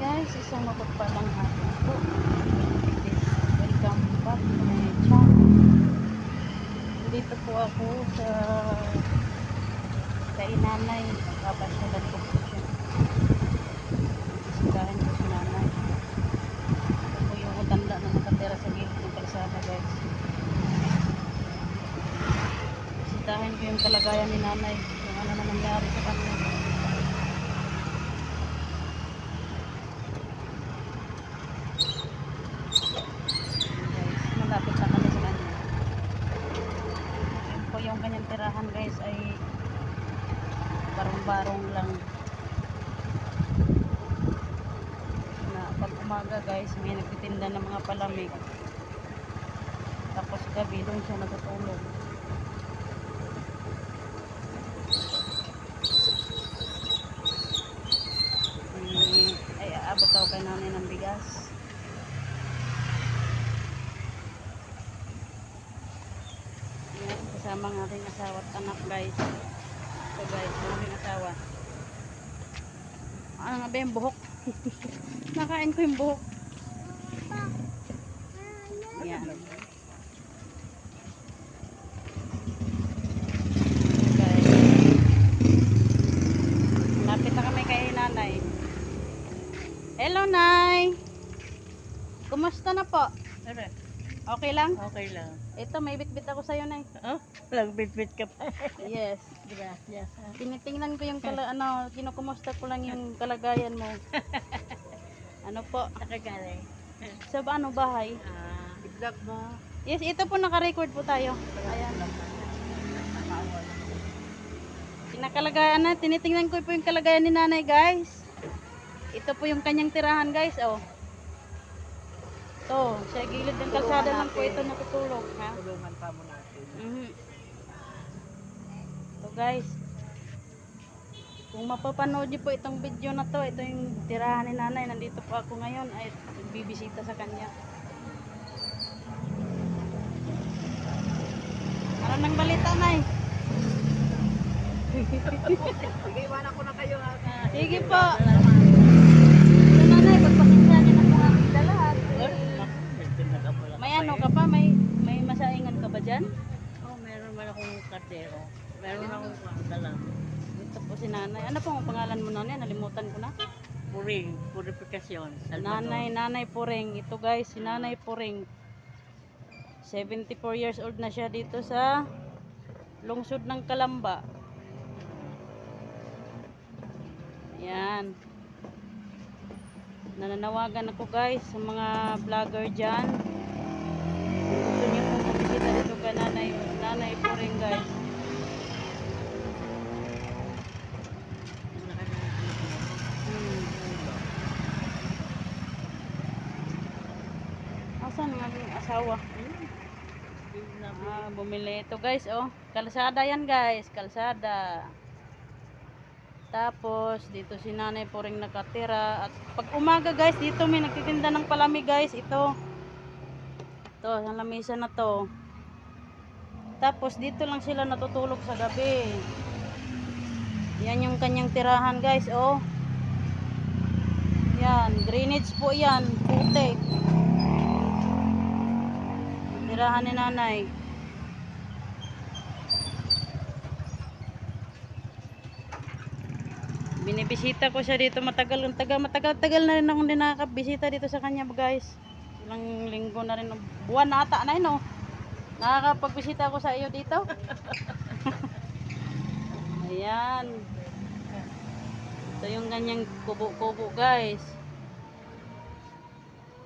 guys, isang mapagpalang hapon po. Welcome back to my channel. Dito po ako sa kay nanay. Papasyalan ko po siya. Bisitahin ko si nanay. Ito po yung matanda na nakatira sa gilid ng kalsada guys. Bisitahin ko yung kalagayan ni nanay. Yung ano na nangyari sa kanya. Malapit na kami sa kanya. Yun po yung kanyang tirahan guys ay barong-barong lang na pag umaga guys may nagtitinda ng mga palamig, tapos gabi doon siya natutulog. Ay aabot daw kay nanay ng bigas. Kasama ng ating asawa at anak guys. Ito guys, yung ating asawa. Ano nga ba yung buhok? Nakain ko yung buhok. Yan. Guys. Lapit na kami kay nanay. Hello nay! Kumusta na po? Okay lang? Okay lang. Ito, may bitbit ako sa'yo, nay. Oh, nagbitbit ka pa. Yes. Gracias. Tinitingnan ko yung kinukumusta ko lang yung kalagayan mo. Ano po? Nakagaling. Sa ano bahay? I-vlog mo. Yes, ito po naka-record po tayo. Ayan. Kinakalagayan na, tinitingnan ko po yung kalagayan ni nanay, guys. Ito po yung kanyang tirahan, guys. Oh. To, sa gilid ng kalsada lang po ito natutulog, ha? Tulungan pa mo natin. So guys, kung mapapanood niyo po itong video na to, ito yung tirahan ni nanay. Nandito po ako ngayon ay bibisita sa kanya. Ano nang balita, nay? Sige, iwanan ko na kayo. Sige po. So nanay, pagpasensya niyo na po ang dala. May ano ka pa? May masaingan ka ba dyan? Oh, meron man akong kardero. Meron akong dala. Ito po si nanay. Ano po ang pangalan mo, nanay? Nalimutan ko na. Puring, purifikasyon. Nanay Puring. Ito guys, si Nanay Puring. 74 years old na siya dito sa lungsod ng Calamba. Yan. Nananawagan ako guys sa mga vlogger dyan. Gusto niyo pong mabisita dito kay Nanay Puring guys. Asan ang aking asawa? Bumili ito guys, oh. Kalsada yan guys, kalsada. Tapos dito si Nanay Puring nakatira. At pag umaga guys, dito may nagtitinda ng palamig guys. Ito ang lamesa na to. Tapos dito lang sila natutulog sa gabi. Yan yung kanyang tirahan guys, oh. Yan, drainage po yan, putik. Tirahan ni nanay. Binibisita ko siya dito matagal na rin akong nakakabisita dito sa kanya guys. Ilang linggo na rin, buwan na ata na yun, oh. Nakakapagbisita ako sa iyo dito. Ayan. Ito yung kanyang kubo-kubo guys.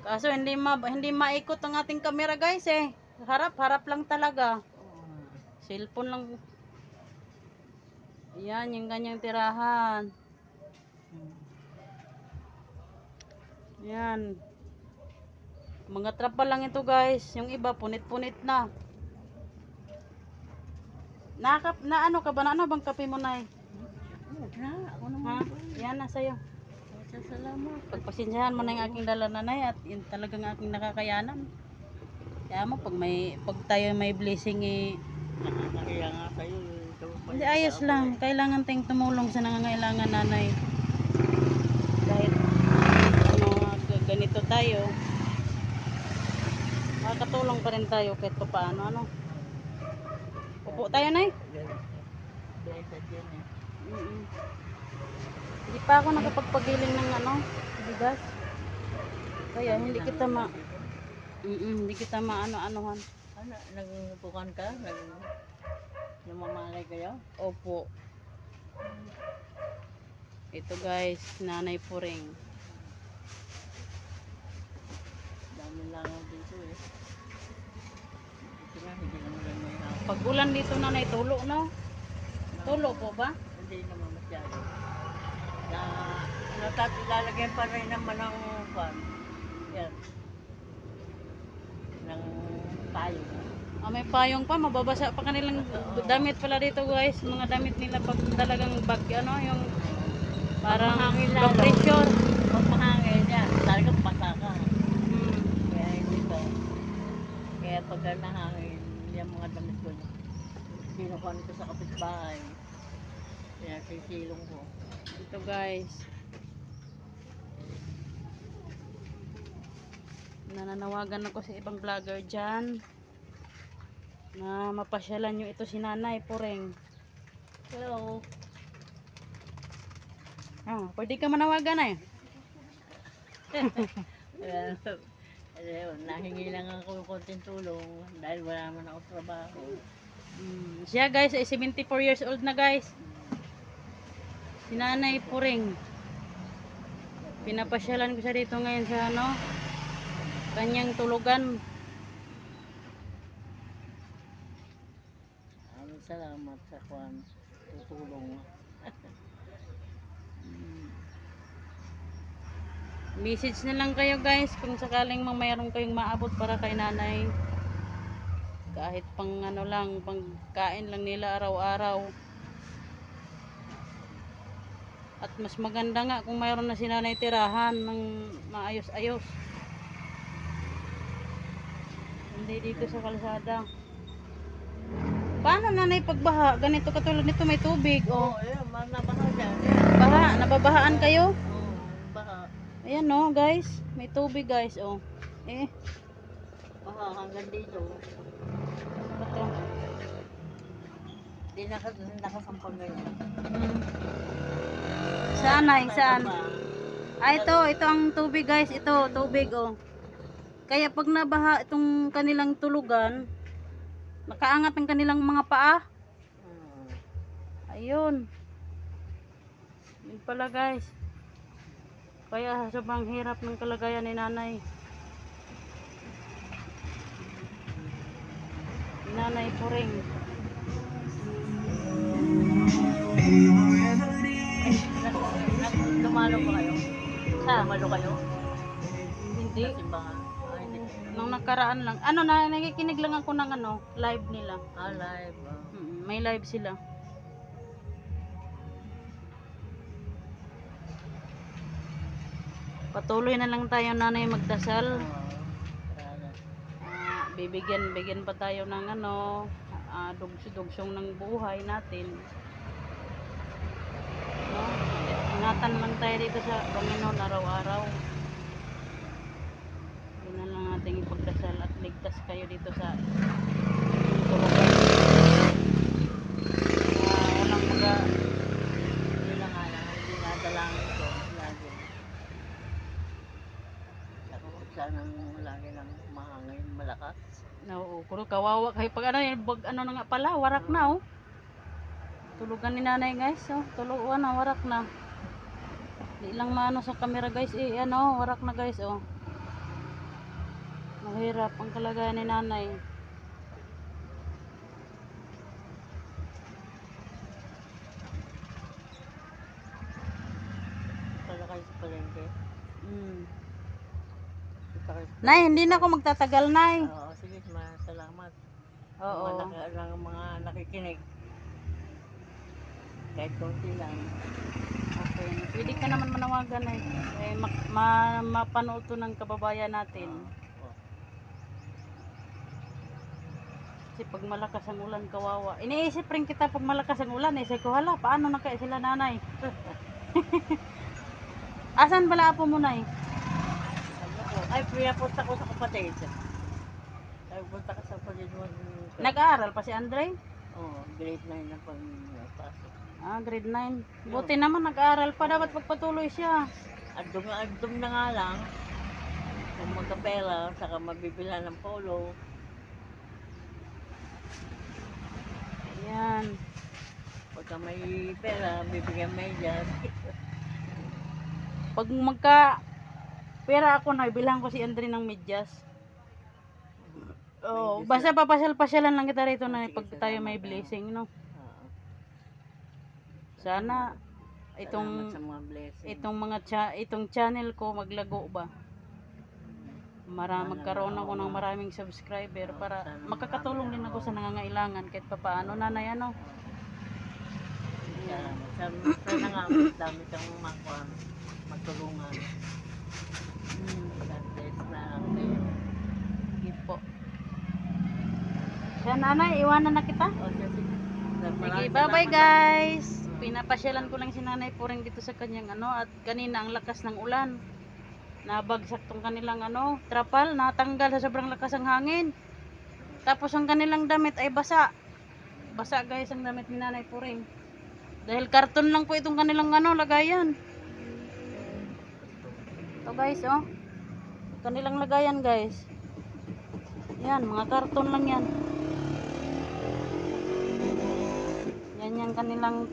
Kaso hindi maikot ang ating camera guys eh. Harap lang talaga. Cellphone lang. Ayan yung kanyang tirahan. Ayan. Mga trapa lang ito guys. Yung iba punit-punit na. Na ano ka ba? Na ano bang kape mo na eh? Ako Ha? naman. Yan na sa'yo. Salamat. Pagpasensyahan mo na yung aking dala nanay at yun talagang aking nakakayanan. Kaya mo pag tayo may blessing eh. Nakakahiya nga kayo. Hindi ayos lang. Kailangan tayong tumulong sa nangangailangan nanay. Kahit nakakatulong pa rin tayo kahit pa paano, ano. Upo tayo, Nay. Blessed yun eh. Hindi pa ako nakapagpagiling ng ano, bigas. Kaya hindi kita hindi kita maano-anuhan. Ano, nagpukan ka? Namamalay kayo? Opo. Ito guys, Nanay Puring. Dami lang dito eh. Ito nga, hindi naman lang may hapon. Pag ulan dito, Nanay, tulo, no? Tulo po ba? Hindi naman masyado. Na, lalagyan pa rin naman ng pan. Yan. Ng payo. May payong pa, mababasa pa kanilang damit pala dito guys. Mga damit nila pag talagang bag, ano, yung parang Mahangin low lalo. pressure. Pag mahangin yan, talagang basa ka. Hmm. Kaya hindi to. Kaya pag nahangin, yung mga damit ko, pinukuhan ko sa kapitbahay. Kaya sisilong ko. Ito guys. Nananawagan ako sa ibang vlogger dyan na mapasyalan nyo ito si Nanay Puring. Hello. Pwede ka manawagan eh. Nahingi lang ako ng konting tulong dahil wala naman ako trabaho. Siya guys ay 74 years old na guys. Si Nanay Puring. Pinapasyalan ko siya dito ngayon sa ano, kanyang tulugan. Salamat sa tutulong. Message na lang kayo guys kung sakaling mayroon kayong maabot para kay Nanay. Kahit pang ano lang, pangkain lang nila araw-araw. At mas maganda nga kung mayroon na si Nanay tirahan ng maayos-ayos. Hindi dito sa kalsada. Paano Nanay pagbaha? Ganito katulad nito may tubig. Oo, ayun, nabaha dyan. Baha, nababahaan kayo? Oo, baha. Ayan no guys, may tubig guys oh. Baha hanggang dito. Ito. Di nakasampang ganyan. Saan ay? Saan? Ito ang tubig guys, ito tubig oh. Kaya pag nabaha itong kanilang tulugan, nakaangat ang kanilang mga paa. Ayun. Yun pala guys. Kaya sobrang hirap ng kalagayan ni Nanay. Nanay Puring. Lumalo ba kayo? Lumalo kayo? Hindi. Sa simbahan? Hindi. Nung nakaraan lang. Ano na, nakikinig lang ako ng ano, live nila. Live. May live sila. Patuloy na lang tayo Nanay magdasal. Bigyan pa tayo ng ano, dugsong ng buhay natin. No? Ingatan lang tayo dito sa Panginoon araw-araw. Yun na lang nating ipagdasal at ligtas kayo dito sa tulugan. Walang mga Yun lang nga lang, dinadalangin ko lagi. Ako sana lagi lang mahangin, malakas. no, puro kawawa kayo pag ano, ano na nga pala, warak na oh. Tulugan ni Nanay guys, oh. Tulugan na, warak na. Di lang maano sa camera guys, ano, warak na guys, oh. Mahirap ang kalagayan ni Nanay. Para kayo sa palengke. Nay, hindi na ako magtatagal, Nay. Oo, sige, salamat. Oo. Mga nakikinig. Kahit konti lang. Okay. Pwede ka naman manawagan eh. Mapanood to ng kababayan natin. Kasi pag malakas ang ulan, kawawa. Iniisip rin kita pag malakas ang ulan eh. Sabi ko, hala, paano na kaya sila Nanay? Asan bala po mo, Nay? Ay, pinapunta ko sa kapatid. Ay, punta ka sa college mo. Nag-aaral pa si Andre? Oo, grade 9 na pag-pasok. Ah, grade 9. Buti naman nag-aaral pa. Dapat pagpatuloy siya. Adum na nga lang. Kung magkapera, saka mabibilhan ng polo. Ayan. Pagka may pera, bibigyan medyas. Pag magka pera ako na, bilang ko si Andre ng medyas. Oh, basta papasyal-pasyalan lang kita rito na pag tayo may blessing, no? Oo. Sana Salamat sa mga blessing. itong channel ko maglago ba. Magkaroon ako ng maraming subscriber para makakatulong din ako sa nangangailangan kahit papaano, nanay, ano. Salamat. Sana nga, mas dami kang magtulungan. God bless na kayo. Sige po. Siya, nanay, iwanan na kita. O, sige. Sige, bye-bye guys. Pinapasyalan ko lang si Nanay Puring dito sa kanyang at kanina ang lakas ng ulan. Nabagsak tong kanilang trapal, natanggal sa sobrang lakas ng hangin. Tapos ang kanilang damit ay basa. Basa guys ang damit ni Nanay Puring. Dahil karton lang po itong kanilang lagayan. Ito guys, oh. Kanilang lagayan guys. Yan, mga karton lang yan. Yan yung kanilang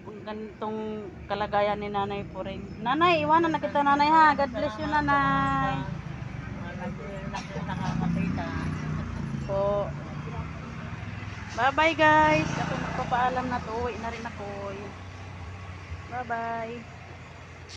kung ganitong kalagayan ni Nanay Puring. Nanay, iwanan na kita, nanay, ha. God bless you, nanay. Nakakakita. Po. Bye-bye guys. Ako magpapaalam na to. Uwi na rin ako. Bye-bye.